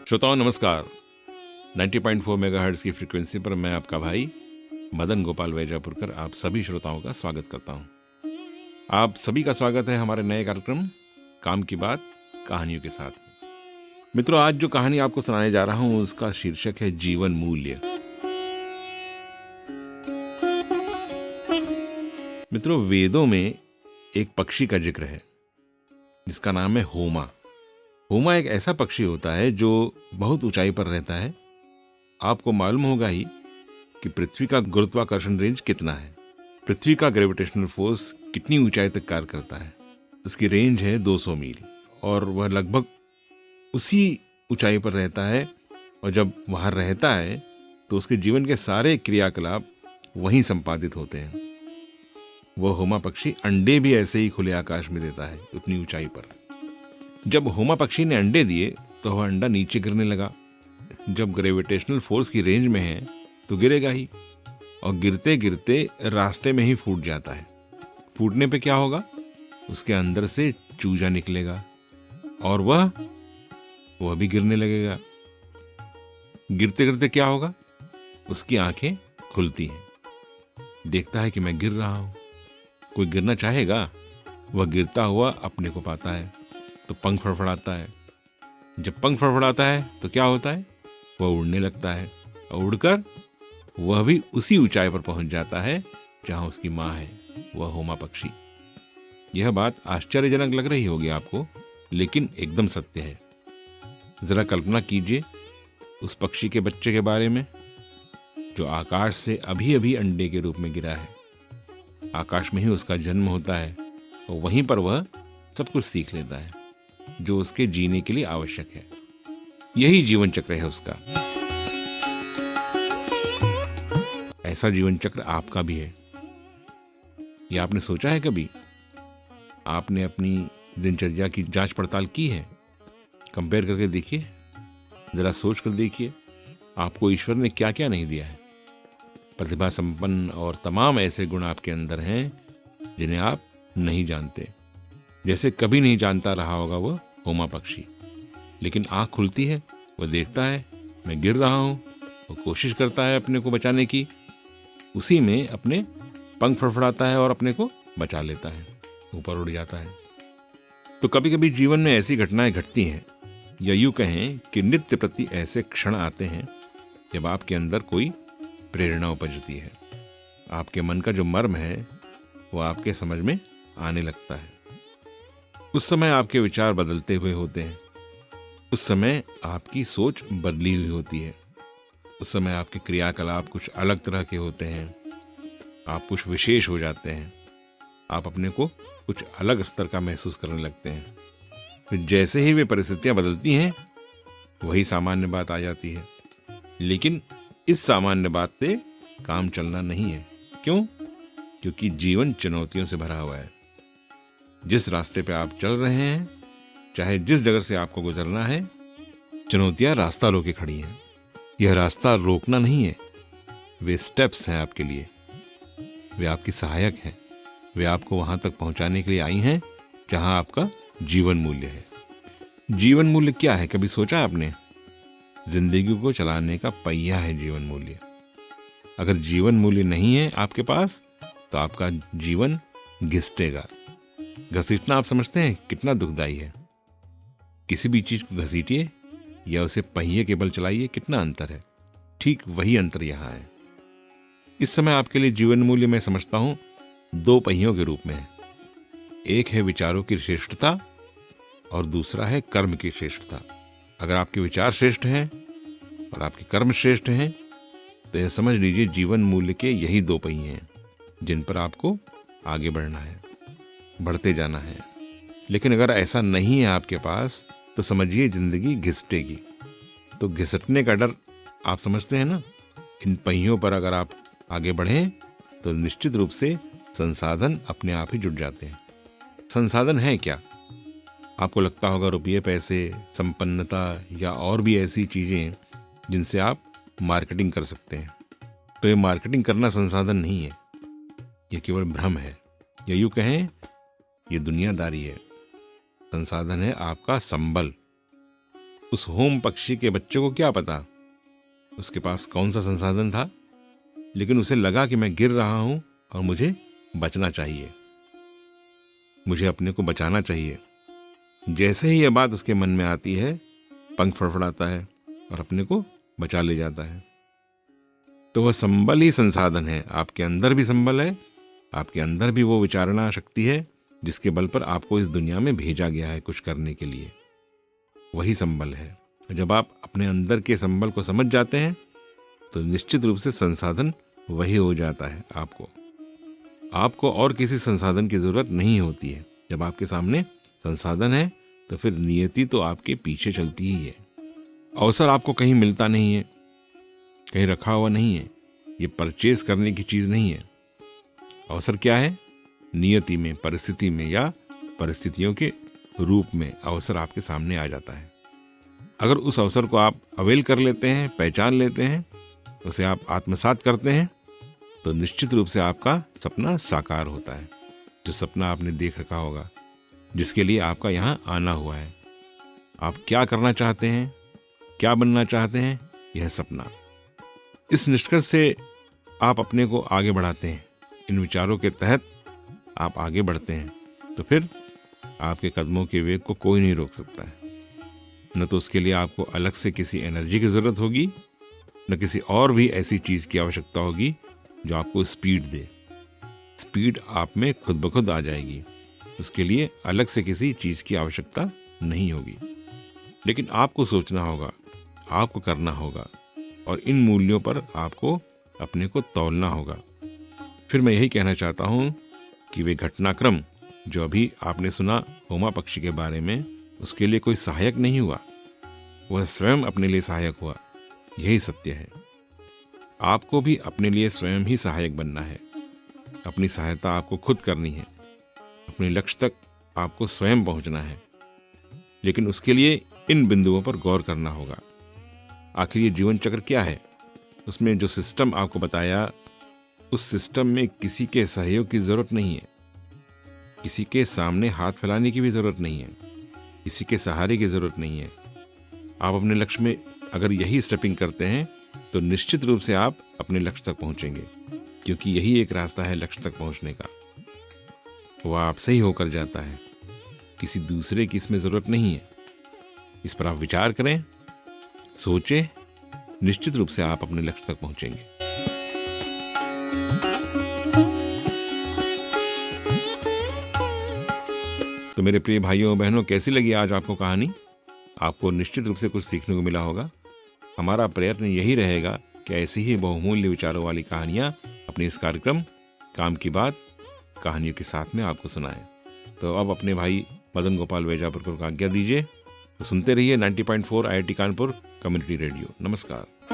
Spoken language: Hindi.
श्रोताओं नमस्कार। 90.4 मेगाहर्ट्ज़ की फ्रीक्वेंसी पर मैं आपका भाई मदन गोपाल वैजापुरकर आप सभी श्रोताओं का स्वागत करता हूं। आप सभी का स्वागत है हमारे नए कार्यक्रम काम की बात कहानियों के साथ। मित्रों, आज जो कहानी आपको सुनाने जा रहा हूं उसका शीर्षक है जीवन मूल्य। मित्रों, वेदों में एक पक्षी का जिक्र है जिसका नाम है होमा। होमा एक ऐसा पक्षी होता है जो बहुत ऊंचाई पर रहता है। आपको मालूम होगा ही कि पृथ्वी का गुरुत्वाकर्षण रेंज कितना है, पृथ्वी का ग्रेविटेशनल फोर्स कितनी ऊंचाई तक कार्य करता है। उसकी रेंज है 200 मील और वह लगभग उसी ऊंचाई पर रहता है। और जब वहाँ रहता है तो उसके जीवन के सारे क्रियाकलाप वहीं संपादित होते हैं। वह होमा पक्षी अंडे भी ऐसे ही खुले आकाश में देता है, उतनी ऊंचाई पर। जब होमा पक्षी ने अंडे दिए तो वह अंडा नीचे गिरने लगा। जब ग्रेविटेशनल फोर्स की रेंज में है तो गिरेगा ही, और गिरते गिरते रास्ते में ही फूट जाता है। फूटने पे क्या होगा? उसके अंदर से चूजा निकलेगा और वह भी गिरने लगेगा। गिरते गिरते क्या होगा? उसकी आंखें खुलती हैं। देखता है कि मैं गिर रहा हूं। कोई गिरना चाहेगा? वह गिरता हुआ अपने को पाता है तो पंख फड़फड़ाता है। जब पंख फड़फड़ाता है तो क्या होता है? वह उड़ने लगता है और उड़कर वह भी उसी ऊंचाई पर पहुंच जाता है जहां उसकी मां है, वह होमा पक्षी। यह बात आश्चर्यजनक लग रही होगी आपको, लेकिन एकदम सत्य है। जरा कल्पना कीजिए उस पक्षी के बच्चे के बारे में जो आकाश से अभी अभी अंडे के रूप में गिरा है। आकाश में ही उसका जन्म होता है और वहीं पर वह सब कुछ सीख लेता है जो उसके जीने के लिए आवश्यक है। यही जीवन चक्र है उसका। ऐसा जीवन चक्र आपका भी है। यह आपने सोचा है कभी? आपने अपनी दिनचर्या की जांच पड़ताल की है? कंपेयर करके देखिए, जरा सोच कर देखिए आपको ईश्वर ने क्या क्या नहीं दिया है। प्रतिभा संपन्न और तमाम ऐसे गुण आपके अंदर हैं जिन्हें आप नहीं जानते, जैसे कभी नहीं जानता रहा होगा वह होमा पक्षी। लेकिन आंख खुलती है, वह देखता है मैं गिर रहा हूं, वो कोशिश करता है अपने को बचाने की। उसी में अपने पंख फड़फड़ाता है और अपने को बचा लेता है, ऊपर उड़ जाता है। तो कभी कभी जीवन में ऐसी घटनाएं घटती हैं, या यूं कहें कि नित्य प्रति ऐसे क्षण आते हैं जब आपके अंदर कोई प्रेरणा उपजती है। आपके मन का जो मर्म है वो आपके समझ में आने लगता है। उस समय आपके विचार बदलते हुए होते हैं। उस समय आपकी सोच बदली हुई होती है। उस समय आपके क्रियाकलाप कुछ अलग तरह के होते हैं। आप कुछ विशेष हो जाते हैं। आप अपने को कुछ अलग स्तर का महसूस करने लगते हैं। फिर जैसे ही वे परिस्थितियां बदलती हैं वही सामान्य बात आ जाती है। लेकिन इस सामान्य बात से काम चलना नहीं है। क्यों? क्योंकि जीवन चुनौतियों से भरा हुआ है। जिस रास्ते पे आप चल रहे हैं, चाहे जिस जगह से आपको गुजरना है, चुनौतियां रास्ता रोके खड़ी हैं। यह रास्ता रोकना नहीं है, वे स्टेप्स हैं आपके लिए। वे आपकी सहायक हैं। वे आपको वहां तक पहुंचाने के लिए आई हैं जहां आपका जीवन मूल्य है। जीवन मूल्य क्या है? कभी सोचा आपने? जिंदगी को चलाने का पहिया है जीवन मूल्य। अगर जीवन मूल्य नहीं है आपके पास तो आपका जीवन घिसटेगा। घसीटना आप समझते हैं कितना दुखदाई है? किसी भी चीज को घसीटिए या उसे पहिए के बल चलाइए, कितना अंतर है। ठीक वही अंतर यहां है। इस समय आपके लिए जीवन मूल्य मैं समझता हूं दो पहियों के रूप में है। एक है विचारों की श्रेष्ठता और दूसरा है कर्म की श्रेष्ठता। अगर आपके विचार श्रेष्ठ हैं और आपके कर्म श्रेष्ठ हैं तो यह समझ लीजिए जीवन मूल्य के यही दो पहिए हैं जिन पर आपको आगे बढ़ना है, बढ़ते जाना है। लेकिन अगर ऐसा नहीं है आपके पास तो समझिए जिंदगी घिसटेगी। तो घिसटने का डर आप समझते हैं ना? इन पहियों पर अगर आप आगे बढ़ें तो निश्चित रूप से संसाधन अपने आप ही जुट जाते हैं। संसाधन है क्या? आपको लगता होगा रुपये, पैसे, संपन्नता या और भी ऐसी चीजें जिनसे आप मार्केटिंग कर सकते हैं। तो ये मार्केटिंग करना संसाधन नहीं है, ये केवल भ्रम है, या यूं कहें ये दुनियादारी है। संसाधन है आपका संबल। उस होम पक्षी के बच्चे को क्या पता उसके पास कौन सा संसाधन था, लेकिन उसे लगा कि मैं गिर रहा हूं और मुझे बचना चाहिए, मुझे अपने को बचाना चाहिए। जैसे ही यह बात उसके मन में आती है, पंख फड़फड़ाता है और अपने को बचा ले जाता है। तो वह संबल ही संसाधन है। आपके अंदर भी संबल है, आपके अंदर भी वो विचारणा शक्ति है जिसके बल पर आपको इस दुनिया में भेजा गया है कुछ करने के लिए। वही संबल है। जब आप अपने अंदर के संबल को समझ जाते हैं तो निश्चित रूप से संसाधन वही हो जाता है। आपको और किसी संसाधन की जरूरत नहीं होती है। जब आपके सामने संसाधन है तो फिर नियति तो आपके पीछे चलती ही है। अवसर आपको कहीं मिलता नहीं है, कहीं रखा हुआ नहीं है, ये परचेज करने की चीज नहीं है। अवसर क्या है? नियति में, परिस्थिति में या परिस्थितियों के रूप में अवसर आपके सामने आ जाता है। अगर उस अवसर को आप अवेल कर लेते हैं, पहचान लेते हैं, उसे आप आत्मसात करते हैं, तो निश्चित रूप से आपका सपना साकार होता है। जो सपना आपने देख रखा होगा, जिसके लिए आपका यहाँ आना हुआ है। आप क्या करना चाहते हैं, क्या बनना चाहते हैं, यह सपना। इस निष्कर्ष से आप अपने को आगे बढ़ाते हैं। इन विचारों के तहत आप आगे बढ़ते हैं तो फिर आपके कदमों के वेग को कोई नहीं रोक सकता है। न तो उसके लिए आपको अलग से किसी एनर्जी की जरूरत होगी, न किसी और भी ऐसी चीज की आवश्यकता होगी जो आपको स्पीड दे। स्पीड आप में खुद ब खुद आ जाएगी। उसके लिए अलग से किसी चीज की आवश्यकता नहीं होगी। लेकिन आपको सोचना होगा, आपको करना होगा और इन मूल्यों पर आपको अपने को तौलना होगा। फिर मैं यही कहना चाहता हूं कि वे घटनाक्रम जो अभी आपने सुना होमा पक्षी के बारे में, उसके लिए कोई सहायक नहीं हुआ, वह स्वयं अपने लिए सहायक हुआ। यही सत्य है। आपको भी अपने लिए स्वयं ही सहायक बनना है। अपनी सहायता आपको खुद करनी है। अपने लक्ष्य तक आपको स्वयं पहुंचना है। लेकिन उसके लिए इन बिंदुओं पर गौर करना होगा। आखिर ये जीवन चक्र क्या है? उसमें जो सिस्टम आपको बताया, उस सिस्टम में किसी के सहयोग की जरूरत नहीं है, किसी के सामने हाथ फैलाने की भी जरूरत नहीं है, किसी के सहारे की जरूरत नहीं है। आप अपने लक्ष्य में अगर यही स्टेपिंग करते हैं तो निश्चित रूप से आप अपने लक्ष्य तक पहुंचेंगे, क्योंकि यही एक रास्ता है लक्ष्य तक पहुंचने का। वह आपसे ही होकर जाता है, किसी दूसरे की इसमें जरूरत नहीं है। इस पर आप विचार करें, सोचें, निश्चित रूप से आप अपने लक्ष्य तक पहुंचेंगे। तो मेरे प्रिय भाइयों बहनों, कैसी लगी आज आपको कहानी? आपको निश्चित रूप से कुछ सीखने को मिला होगा। हमारा प्रयत्न यही रहेगा कि ऐसी ही बहुमूल्य विचारों वाली कहानियां अपने इस कार्यक्रम काम की बात कहानियों के साथ में आपको सुनाएं। तो अब अपने भाई मदन गोपाल वेजापुर को आज्ञा दीजिए। तो सुनते रहिए 90.4 IIT कानपुर कम्युनिटी रेडियो। नमस्कार।